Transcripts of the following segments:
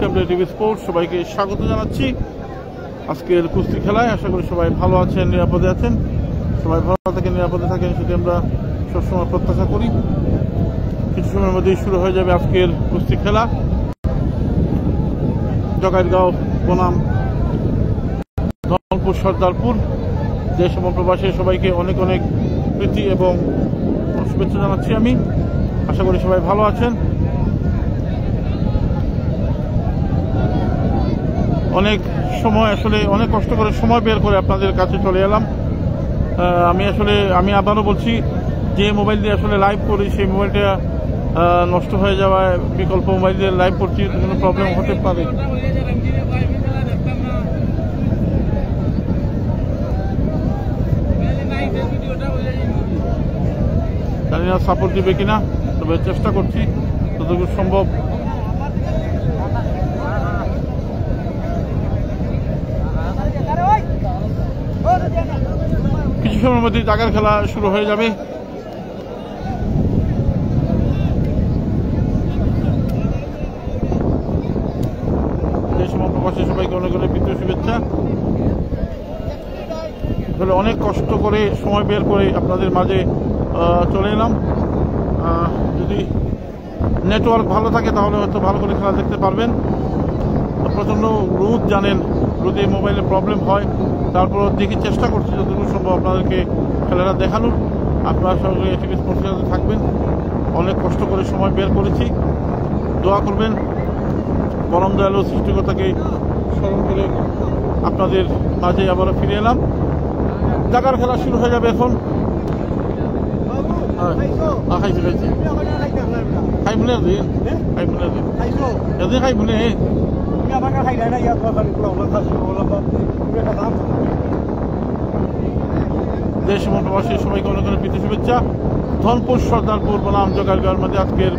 Tablet TV sports সবাইকে স্বাগত জানাচ্ছি আজকের কুস্তি খেলায়। আশা করি সবাই ভালো আছেন, নিরাপদে আছেন। সবাই ভালো থাকেন, নিরাপদে থাকেন, সেটি আমরা সবসময় প্রত্যাশা করি। কিছু সময়ের মধ্যেই শুরু হয়ে যাবে আজকের কুস্তি খেলা। জগাইরগাঁও বনাম ধনপুর সর্দারপুর। দেশ এবং প্রবাসী সবাইকে অনেক অনেক প্রীতি এবং শুভেচ্ছা জানাচ্ছি আমি। আশা করি সবাই ভালো আছেন। অনেক সময় আসলে অনেক কষ্ট করে সময় বের করে আপনাদের কাছে চলে এলাম। আমি আবারও বলছি, যে মোবাইল দিয়ে আসলে লাইভ করি সেই মোবাইলটা নষ্ট হয়ে যাওয়ায় বিকল্প মোবাইল দিয়ে লাইভ করছি, কোনো প্রবলেম হতে পারে। জানি না সাপোর্ট দিবে কিনা, তবে চেষ্টা করছি যতটুকু সম্ভব। কিছু সময়ের মধ্যে জায়গার খেলা শুরু হয়ে যাবে। দেশ এবং প্রবাসী সবাইকে অনেক অনেক প্রীতি শুভেচ্ছা। আসলে অনেক কষ্ট করে সময় বের করে আপনাদের মাঝে চলে এলাম। যদি নেটওয়ার্ক ভালো থাকে তাহলে হয়তো ভালো করে খেলা দেখতে পারবেন। প্রচণ্ড রোদ, জানেন রোদে মোবাইলে প্রবলেম হয়, তারপর দেখি চেষ্টা করছি যতটুকু সম্ভব আপনাদেরকে খেলাটা দেখানোর। আপনারা সঙ্গে টিভি স্পোর্টসের সাথে থাকবেন। অনেক কষ্ট করে সময় বের করেছি, দোয়া করবেন। পরম দয়ালু সৃষ্টিকর্তাকে স্মরণ করে আপনাদের মাঝে আবারও ফিরে এলাম। জায়গার খেলা শুরু হয়ে যাবে এখন। খাইছি খাইমুনে দিন খাইমুনে দিন এদিন খাইমুনে দেশ এবং প্রবাসী সবাইকে অনেক অনেক প্রীতি শুভেচ্ছা। ধনপুর সর্দারপুর বনাম জগাইরগাঁওয়ের মধ্যে আজকের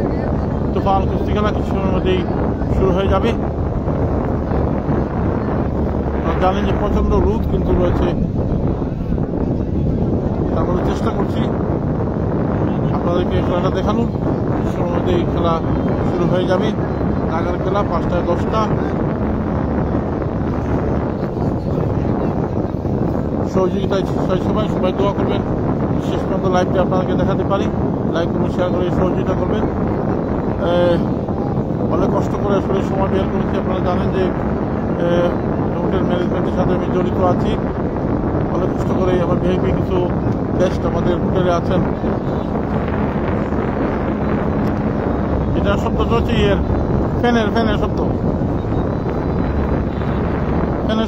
তুফান কুস্তি খেলা কিছু সময়ের মধ্যেই শুরু হয়ে যাবে। জানেন যে প্রচণ্ড রোদ কিন্তু রয়েছে, তারপরে চেষ্টা করছি আপনাদেরকে খেলাটা দেখানোর। সময়ের মধ্যেই খেলা শুরু হয়ে যাবে। জায়গার খেলা 5টায় 10টা। সহযোগিতায় সবাই দোয়া করবেন শেষ পর্যন্ত লাইভটি আপনাদেরকে দেখাতে পারি। লাইক করবেন, শেয়ার করে সহযোগিতা করবেন। অনেক কষ্ট করে আসলে সময় বের করেছি। আপনারা জানেন যে হোটেল ম্যানেজমেন্টের সাথে আমি জড়িত আছি। অনেক কষ্ট করে আমার ভিআইপি কিছু গেস্ট আমাদের হোটেলে আছেন। এটা শব্দটা হচ্ছে ফ্যানের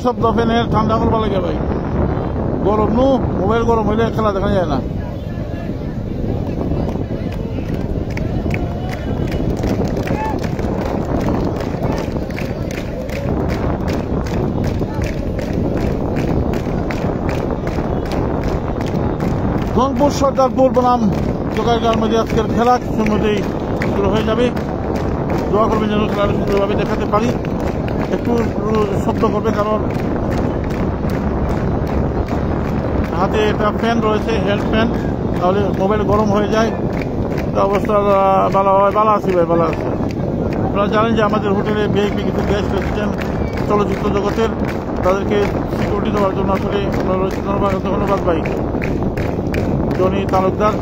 শব্দ, ফ্যানের ঠান্ডা করবা লাগে ভাই। গরম নু মোবাইল গরম হইলে খেলা দেখা যায় না। ধনপুর সর্দারপুর বনাম জগাইরগাঁওয়ের মধ্যে আজকের খেলা কিছুর মধ্যেই শুরু হয়ে যাবে। দোয়া করবেন যেন খেলাটা সুন্দরভাবে দেখাতে পারি। একটু শব্দ করবে কারণ হাতে একটা ফ্যান রয়েছে, হ্যান্ড ফ্যান, তাহলে মোবাইল গরম হয়ে যায়। তো অবস্থা ভালো আছে ভাই, ভালো আছে। আপনারা জানেন যে আমাদের হোটেলে ভিআইপি কিছু গেস্ট এসেছেন চলচ্চিত্র জগতের, তাদেরকে সিকিউরিটি দেওয়ার জন্য আসলে ধন্যবাদ ভাই জনি তালুকদার।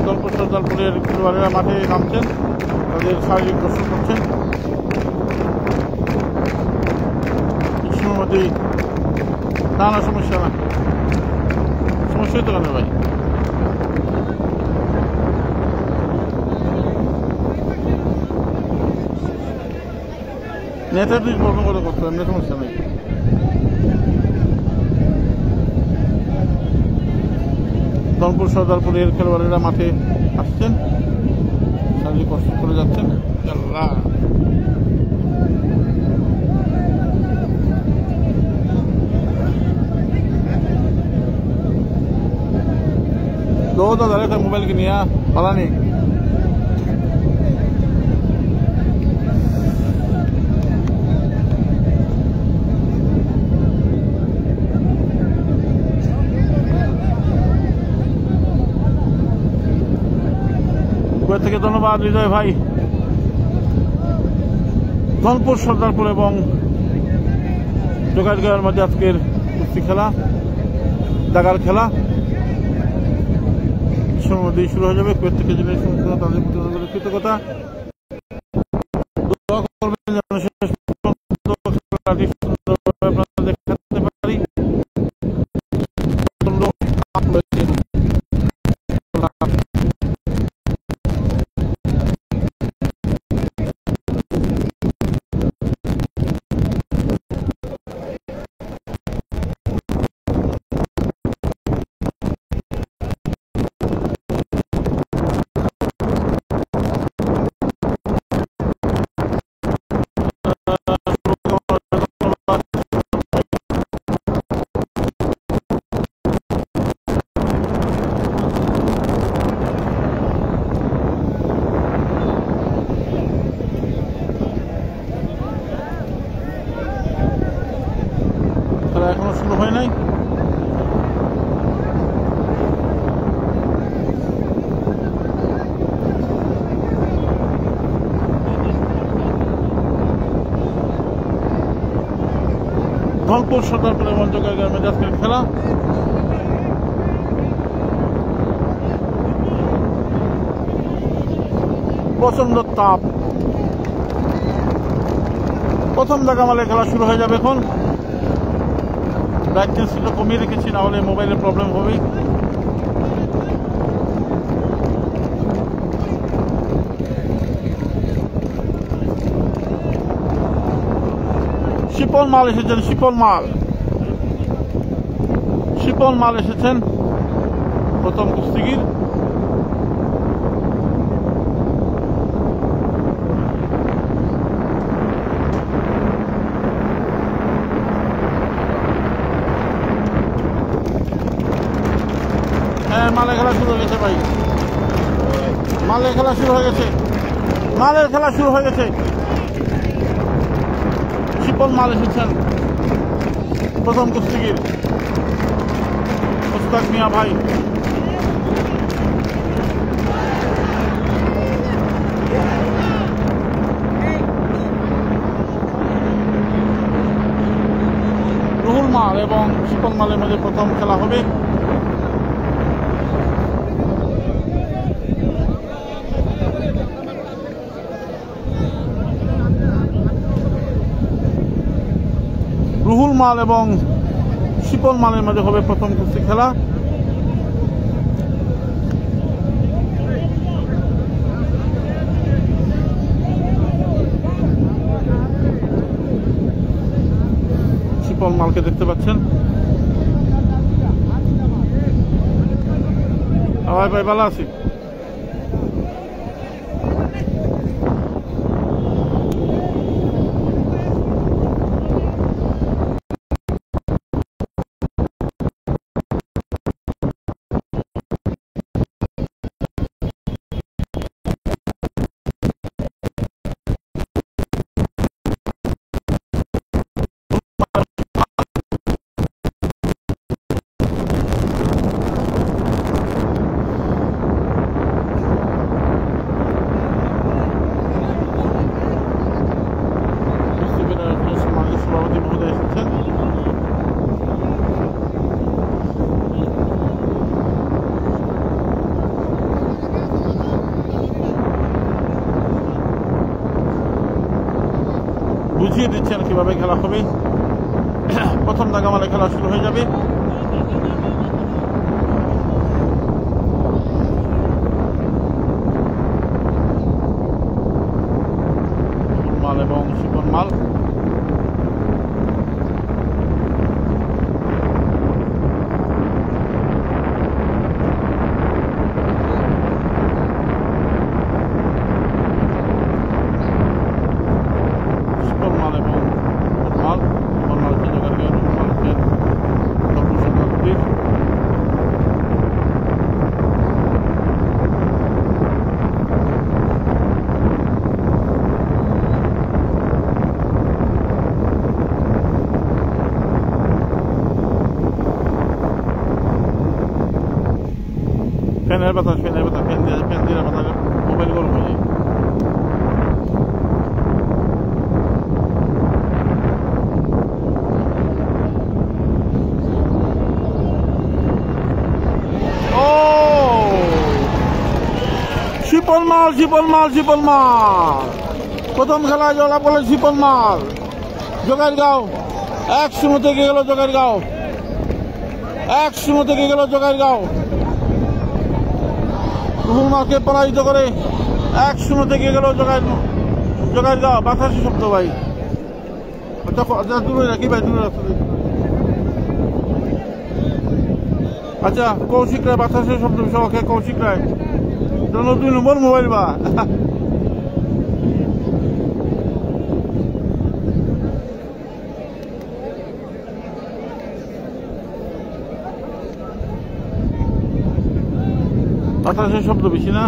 ধনপুর সর্দারপুরের খেলোয়াড়েরা মাঠে নামছেন, তাদের শারীরিক কসরত করছেন। কিছুর মধ্যেই না সমস্যা না, সমস্যাই তো কেন ভাই। নেটের দুই প্রবলেম করে করতে এমনি সমস্যা নেই। ধনপুর সর্দারপুরের খেলোয়াড়েরা মাঠে আসছেন, শারীরিক কষ্ট করে যাচ্ছেন। दो तो दादा का मोबाइल की नहीं पता नहीं। থেকে ধন্যবাদ হৃদয় ভাই। ধনপুর সর্দারপুর এবং জোগাড়গাঁওয়ের মাঝে আজকের কুস্তি খেলা, দাগার খেলা সময়ের মধ্যেই শুরু হয়ে যাবে। প্রত্যেকের জন্য তাদের প্রতি কৃতজ্ঞতা। দোয়া করবেন যেন শেষ পর্যন্ত খেলাটি সুন্দরভাবে আপনারা দেখাতে পারি। এখনো শুরু হয় নাই। ধনপুর সর্দারপুর এবং জোগাড়গাঁওয়ের মাঝে আজকের খেলা। প্রচন্ড তাপ। প্রথম দাগামালে খেলা শুরু হয়ে যাবে এখন। ব্রাইটনেসটা কমিয়ে রেখেছি, না হলে মোবাইলের প্রবলেম হবে। শিপন মাল এসেছেন, শিপন মাল এসেছেন প্রথম কুস্তিগির। মালের খেলা শুরু হয়ে গেছে ভাই, মালের খেলা শুরু হয়ে গেছে, মালের খেলা শুরু হয়ে গেছে। শিপন মাল এসেছেন প্রথম কুস্তিগির, মুস্তাক মিয়া ভাই। রুহুল মাল এবং শিপন মালের মধ্যে প্রথম খেলা হবে। রুহুল মাল এবং শিপন মালের মাঝে হবে প্রথম কুস্তি খেলা। শিপন মালকে দেখতে পাচ্ছেন। ভাই ভাই ভালো আছি। বুঝিয়ে দিচ্ছেন কিভাবে খেলা হবে। প্রথম দাগামালে খেলা শুরু হয়ে যাবে। মাল এবং শিপন মাল। ফ্যানের বাতাস, ফ্যান দিয়ে বাতাস মোবাইল গরম হয়ে যায়। শিপল মাল প্রথম খেলায় জলা বলে শিপল মাল জোগাড়গাঁও 1-0 থেকে গেল জোগাড়গাঁও 1-0 থেকে গেল জোগাড়গাঁও রুহুল মালকে পরাজিত করে 1-0 থেকে গেল জোগাড়গাঁও বাতাসি শব্দ ভাই আচ্ছা দূরে রাখি ভাই দূরে রাখতে আচ্ছা কৌশিক রায় বাতাসের শব্দ সহকে কৌশিক রায় 2 নম্বর মোবাইল বা বাতাসের শব্দ বেশি না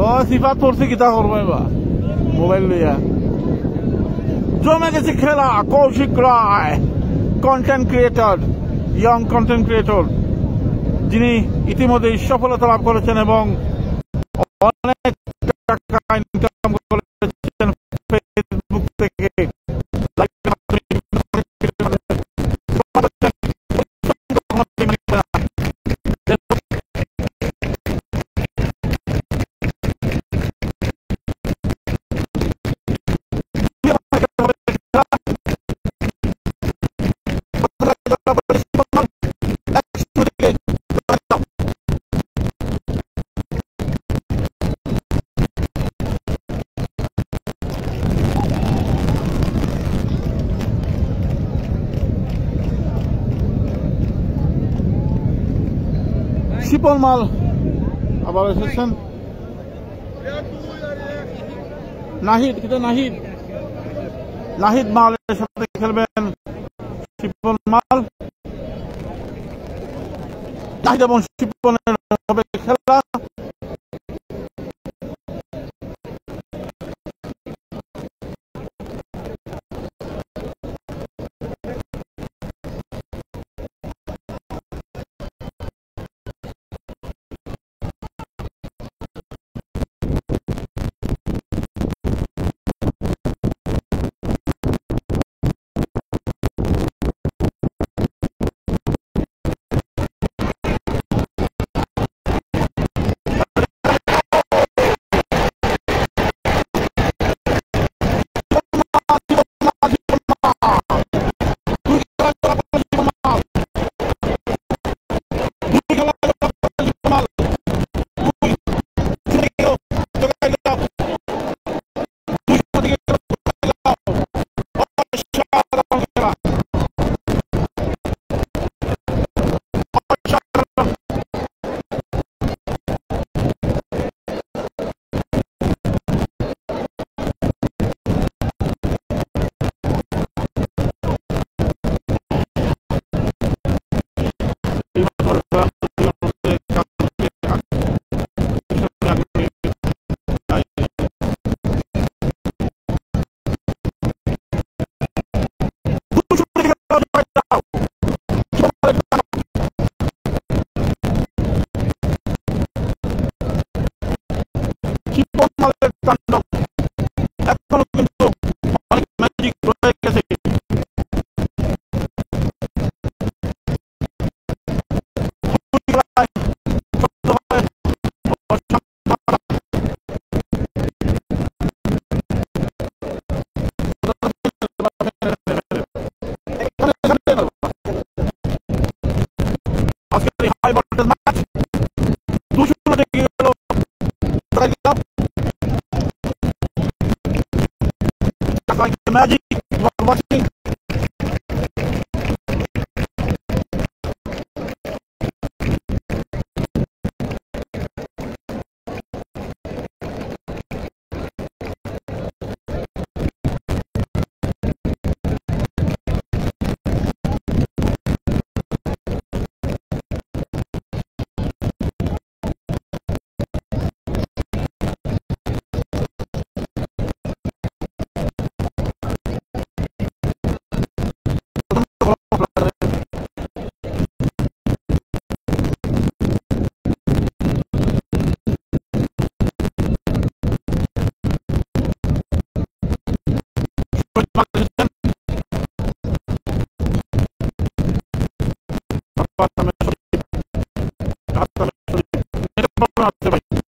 ও সিফাত পড়ছে কি তা করবো এবার মোবাইল লইয়া জমে গেছে খেলা Koushik Roy content creator young content creator যিনি ইতিমধ্যেই সফলতা লাভ করেছেন এবং অনেক টাকা ইনকাম করেছেন ফেসবুক থেকে শিপল মাল আবার এসেছেন নাহিদ মালের সাথে খেলবেন শিপল মাল নাহিদ এবং শিপনের হবে খেলা শিপল মালের তাণ্ডব এখনো কিন্তু অনেক ম্যাজিক রয়ে গেছে আজকের হাই ভোল্টেজ ম্যাচ 2-0 থেকে গেল like the magic you are watching. Hasta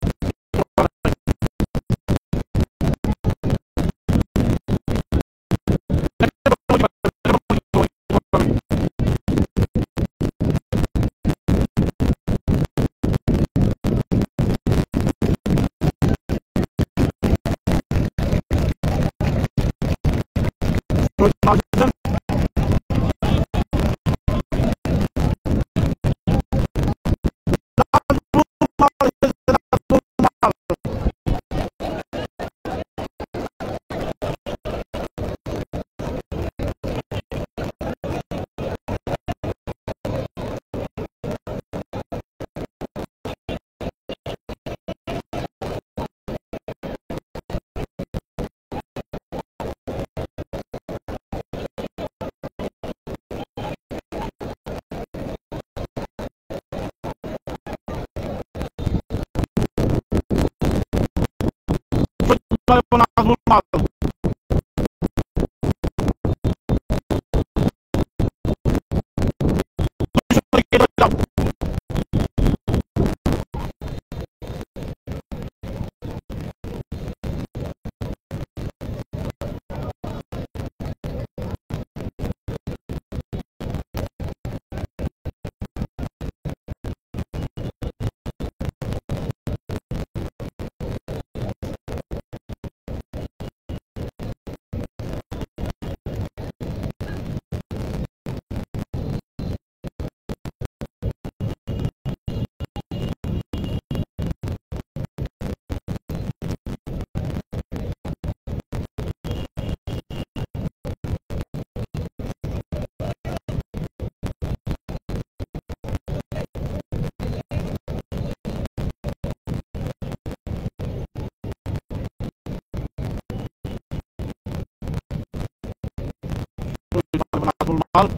মাল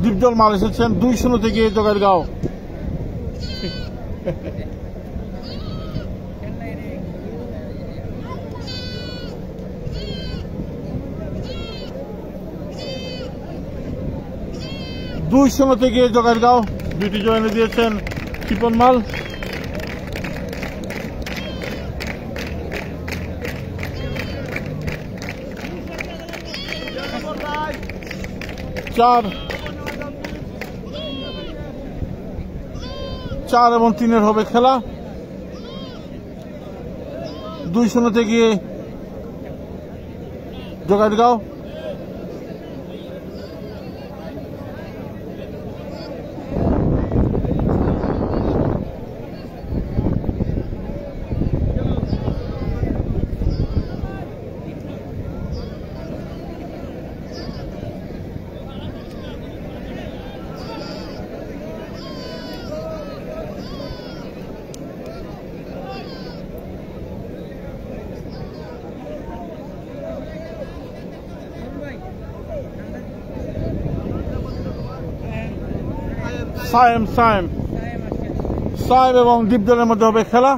ডিপজল মাল এসেছেন 2-0 থেকে জোগাড়গাঁও। থেকে জোগাড়গাঁও দুটি জয়েনে দিয়েছেন ক্ষিপন মাল। চার এবং 3 হবে খেলা। 2-0 থেকে জোগাড়গাঁও। সায়েম সায়েম সায়েম এবং ডিপজলের মধ্যে হবে খেলা।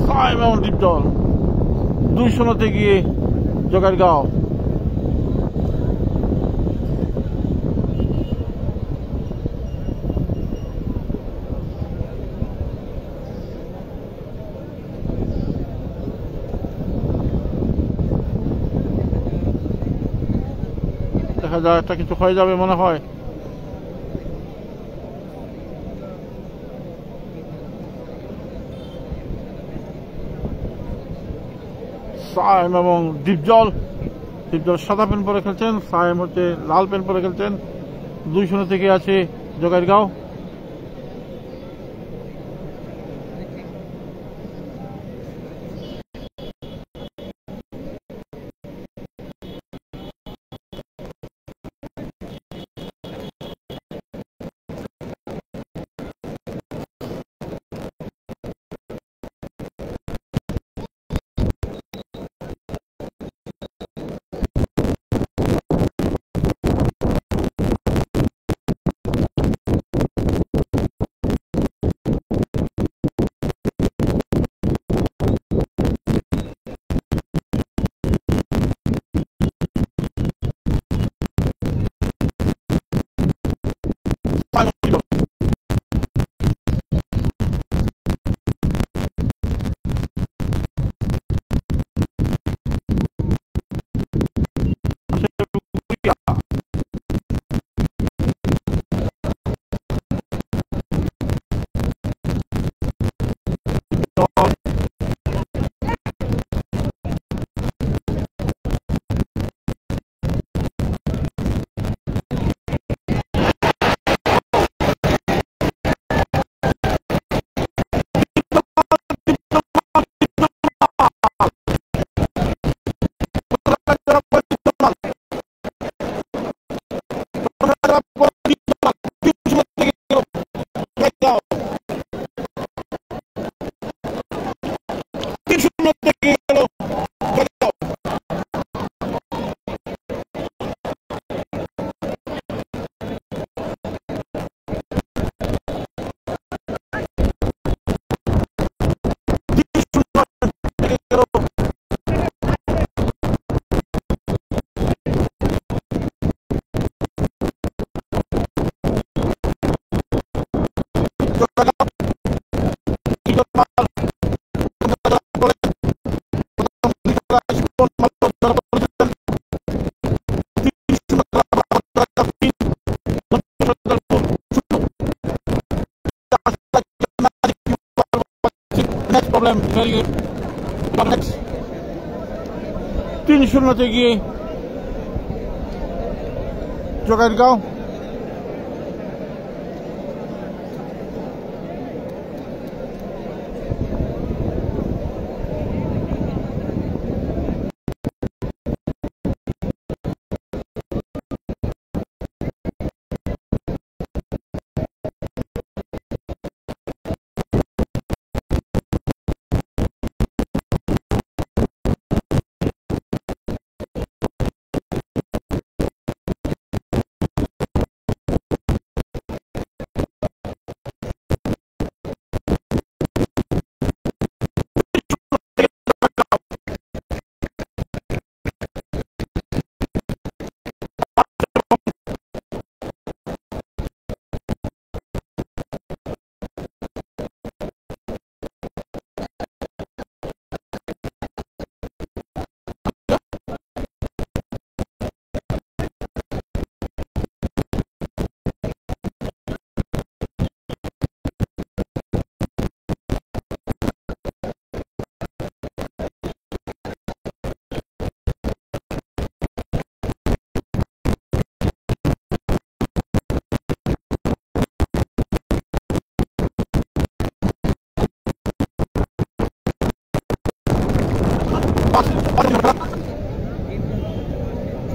সায়েম এবং ডিপজল 2-0 গিয়ে জোগাড়গাঁও। দেখা যায় একটা কিছু হয়ে যাবে মনে হয়। সায়েম এবং ডিপজল সাদা প্যান্ট পরে খেলছেন, সায়েম হচ্ছে লাল প্যান্ট পরে খেলছেন। 2-0 আছে জোগাড়গাঁও। Problem, very good. 3-0 গিয়ে জোগাড়গাঁও।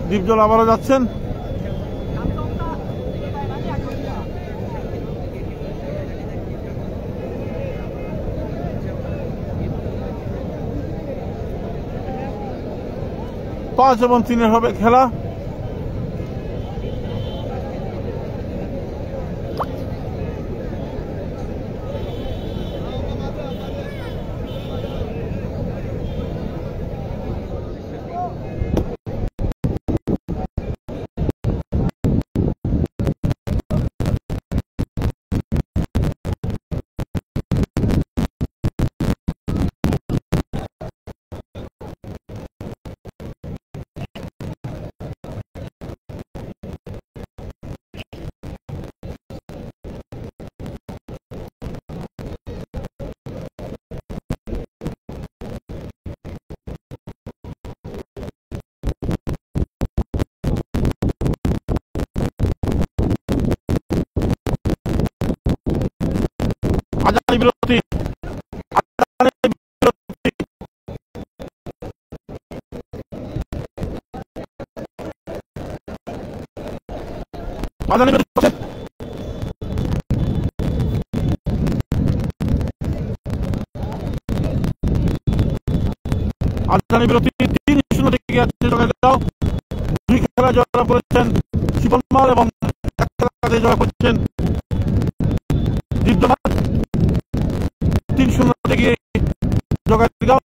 দীপজল আবারও যাচ্ছেন। পাঁচ এবং 3 হবে খেলা। আজানি বিরতি, আজানি বিরতি, আজানি বিরতি 3-0 থেকে আছে জয়গাঁও। 2 খেলা জয়লাভ করেছেন শিপন মাল এবং 1 খেলাতে জয় করেছেন দীপজল। 3-0 থেকে জয়গাঁও।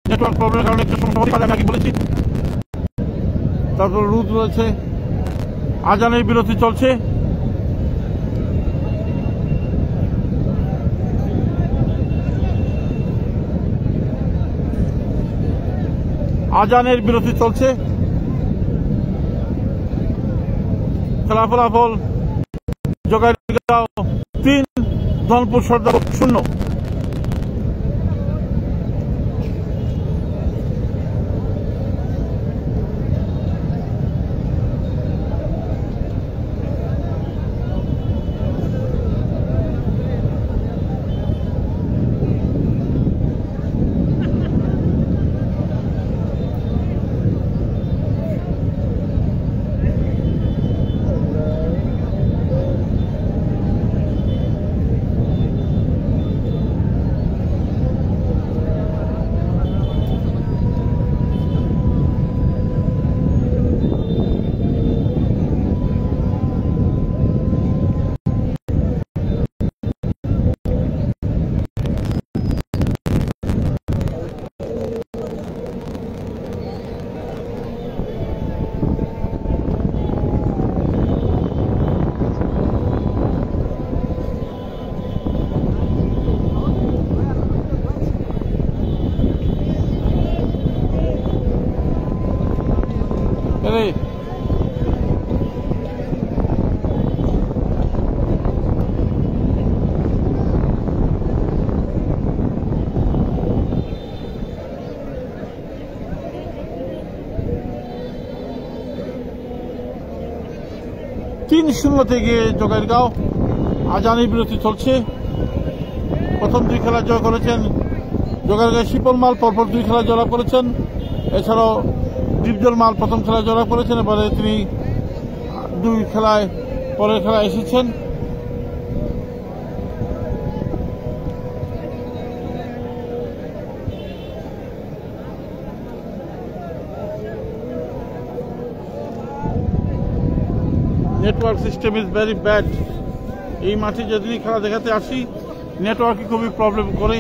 নেটওয়ার্ক প্রবলেমের কারণে একটু সমস্যা হতে পারে, আমি আগে বলেছি। তারপর রোদ রয়েছে, আজানের বিরতি চলছে। আজানের বিরতি চলছে। খেলা ফলাফল জয়গাঁও 3, ধনপুর সর্দার 0। Ready? তিন 0 থেকে জয়গাঁও। আজানি বিরতি চলছে। প্রথম 2 খেলা জয় করেছেন জয়গাঁও শিপন মাল, পরপর 2 খেলা জয়লাভ করেছেন। এছাড়াও দীপজল মাল প্রথম খেলায় জয়লাভ করেছেন, এবারে তিনি 2 খেলায় পরের খেলায় এসেছেন। Network system is very bad. এই মাঠে যেদিনই খেলা দেখাতে আসি নেটওয়ার্কই খুবই প্রবলেম করে।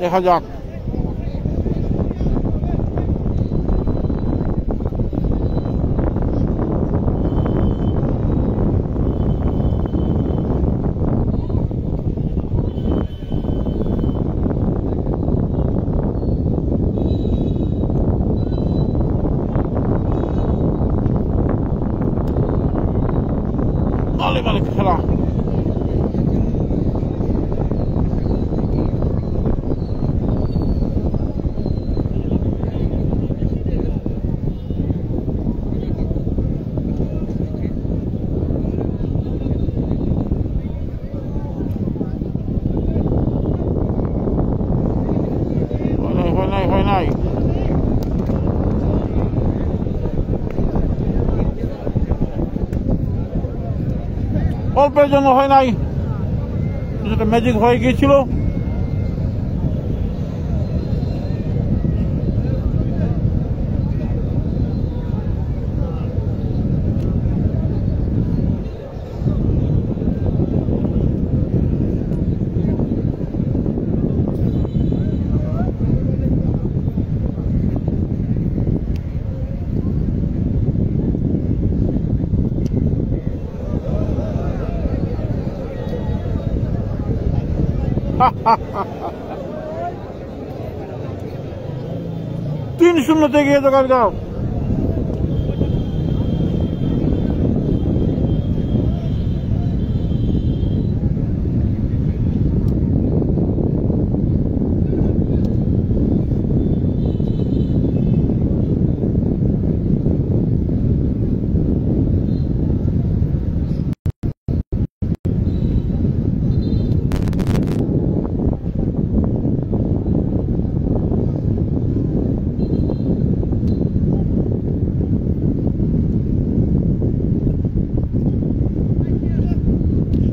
দেখা যাক। মালে খেলা হয় নাই অল্পের জন্য হয় নাই, যেটা ম্যাজিক হয়ে গিয়েছিল। তিন শূন্যতে গিয়ে জোগাড়গাঁও।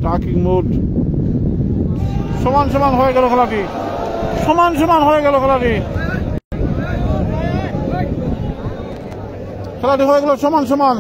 স্টার্কিং মোড সমান সমান হয়ে গেল খেলাটি, সমান সমান হয়ে গেল খেলাটি, খেলাটি হয়ে গেল সমান সমান।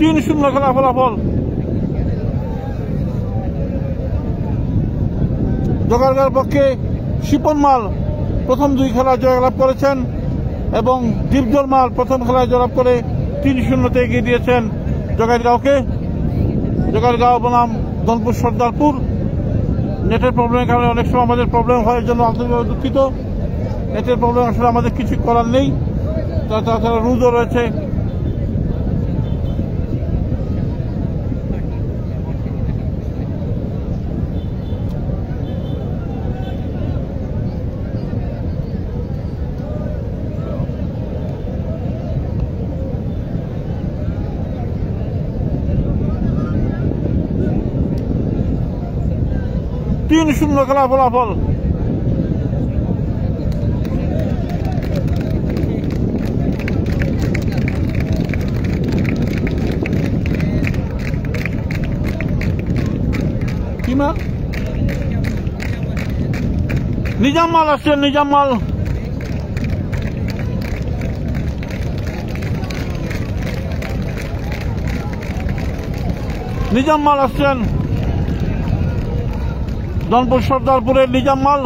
তিন শূন্য খেলা ফলাফল। জোগাড়গাঁওর পক্ষে শিপন মাল প্রথম দুই খেলায় জয়লাভ করেছেন এবং দীপজল মাল প্রথম খেলায় জয়লাভ করে 3-0 এগিয়ে দিয়েছেন জোগাড়গাঁওকে। জোগাড়গাঁও বনাম ধনপুর সর্দারপুর। নেটের প্রবলেমের কারণে অনেক সময় আমাদের প্রবলেম হয়, এর জন্য আন্তরিকভাবে দুঃখিত। নেটের প্রবলেম আসলে আমাদের কিছু করার নেই, তাছাড়া রুলও রয়েছে। তিন শূন্য খেলা ফলাফল। নিজাম মাল আসছেন, নিজাম মাল। নিজাম মাল আসছেন। ধনপুর সর্দারপুরের নিজাম মাল।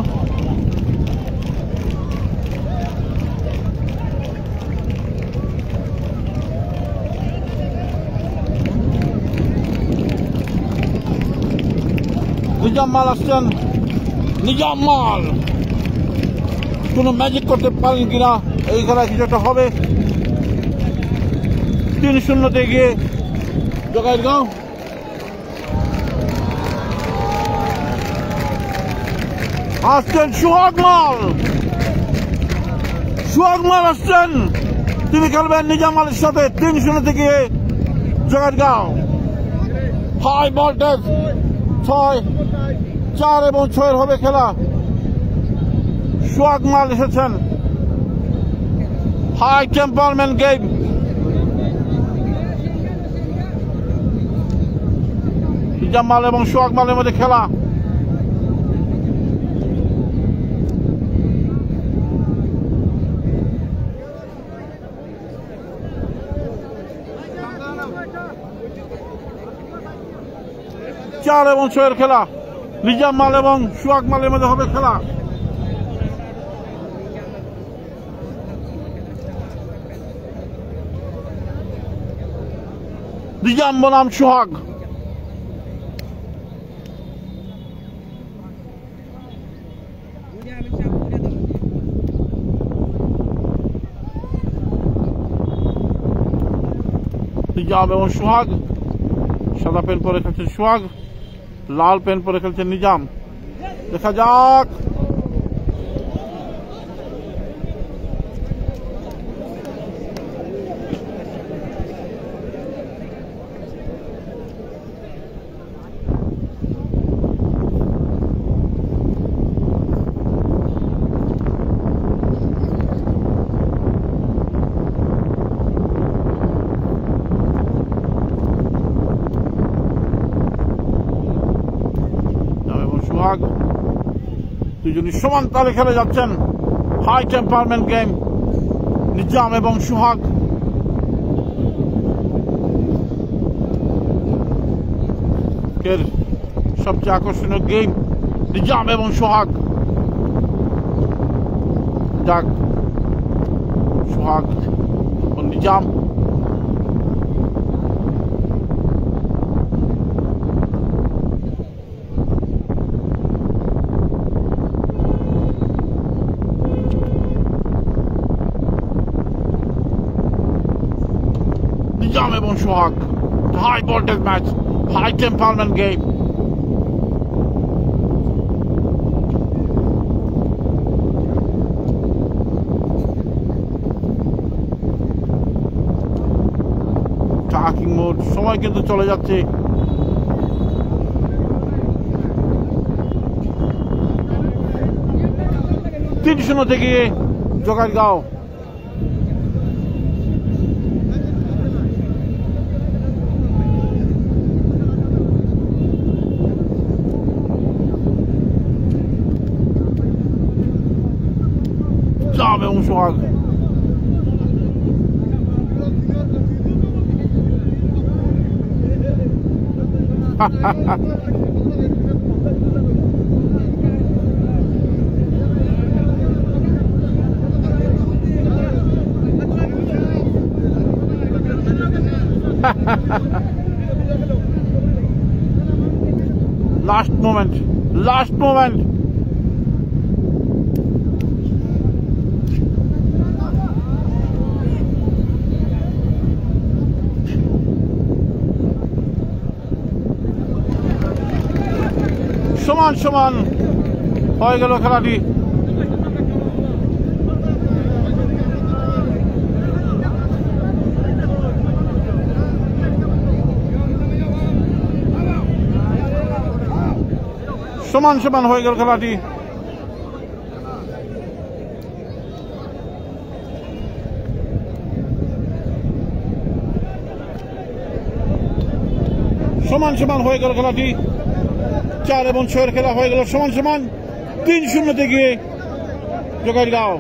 নিজাম মাল আসছেন, নিজাম মাল। কোনো ম্যাজিক করতে পারেন কিনা এই খেলায়, কিছু একটা হবে। 3-0 গিয়ে জগাইরগাঁও। আসছেন সোহাগ মাল, সোহাগ মাল আসছেন, তিনি খেলবেন নিজাম মালের সাথে। 3-0 গিয়ে জগাইরগাঁও। হাই ভোল্টেজ 6-4 এবং 6 হবে খেলা। সোহাগ মাল এসেছেন। High temperament game. নিজাম মাল এবং সোহাগ মালের মধ্যে খেলা। চার এবং 6 খেলা। নিজাম মাল এবং সোহাগ মালের মধ্যে হবে খেলা। নিজাম বনাম সোহাগ। নিজাম এবং সোহাগ। সাদা পেন পরে খেলছেন সোহাগ, লাল পেন পরে খেলছেন নিজাম। দেখা যাক। সোহাগ দুজনই সমান তালে খেলে যাচ্ছেন। High temperament game. নিজাম এবং সোহাগ। এর সবচেয়ে আকর্ষণীয় গেম নিজাম এবং সোহাগ। যাক, সোহাগ ও নিজাম। নিজাম এবং Sohag. High voltage match, high temperament game. Tracking mode. সময় কিন্তু চলে যাচ্ছে। তিনশো থেকে জগাইরগাঁও। নিজাম এবং সোহাগ। Last moment, last moment. সমান সমান হয়ে গেল খেলাটি। সমান সমান হয়ে গেল খেলাটি। সমান সমান হয়ে গেল খেলাটি। 4 এবং 6 খেলা হয়ে গেল সমান সমান। 3-0 থেকে জগাইরগাঁও।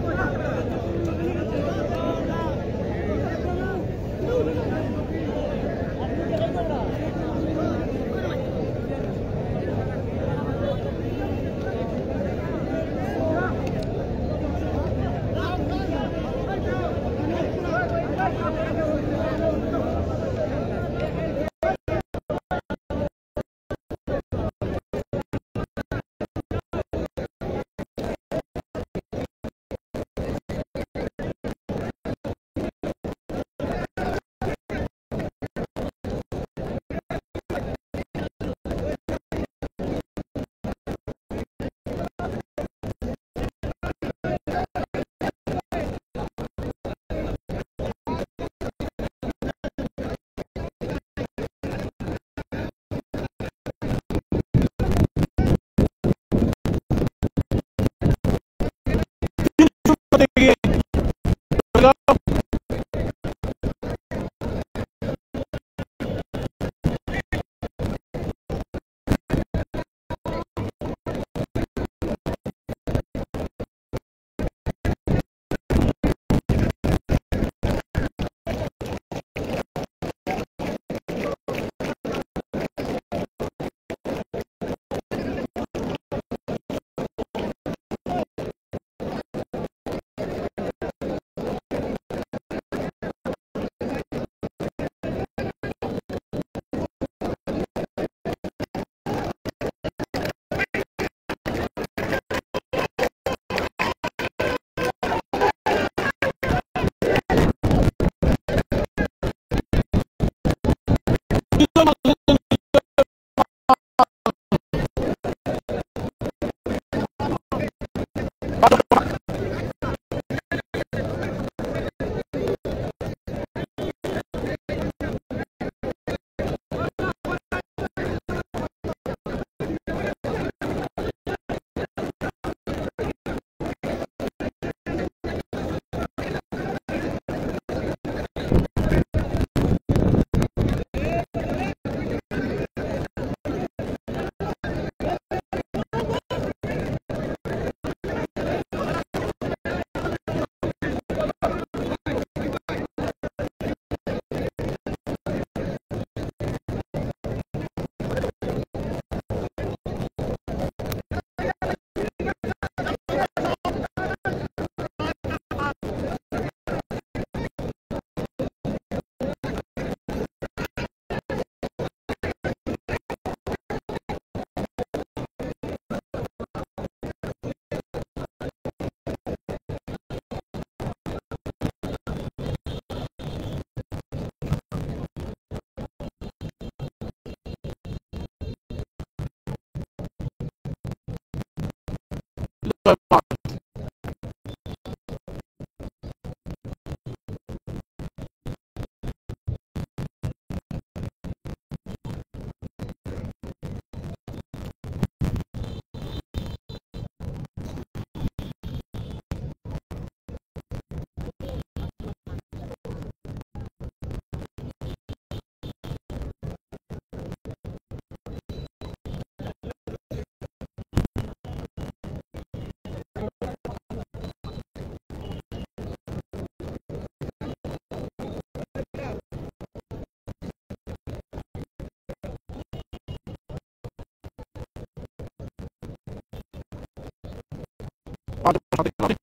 সাথে খেলা হবে।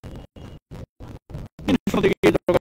3 থেকে যোগাযোগ।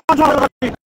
সহযোগী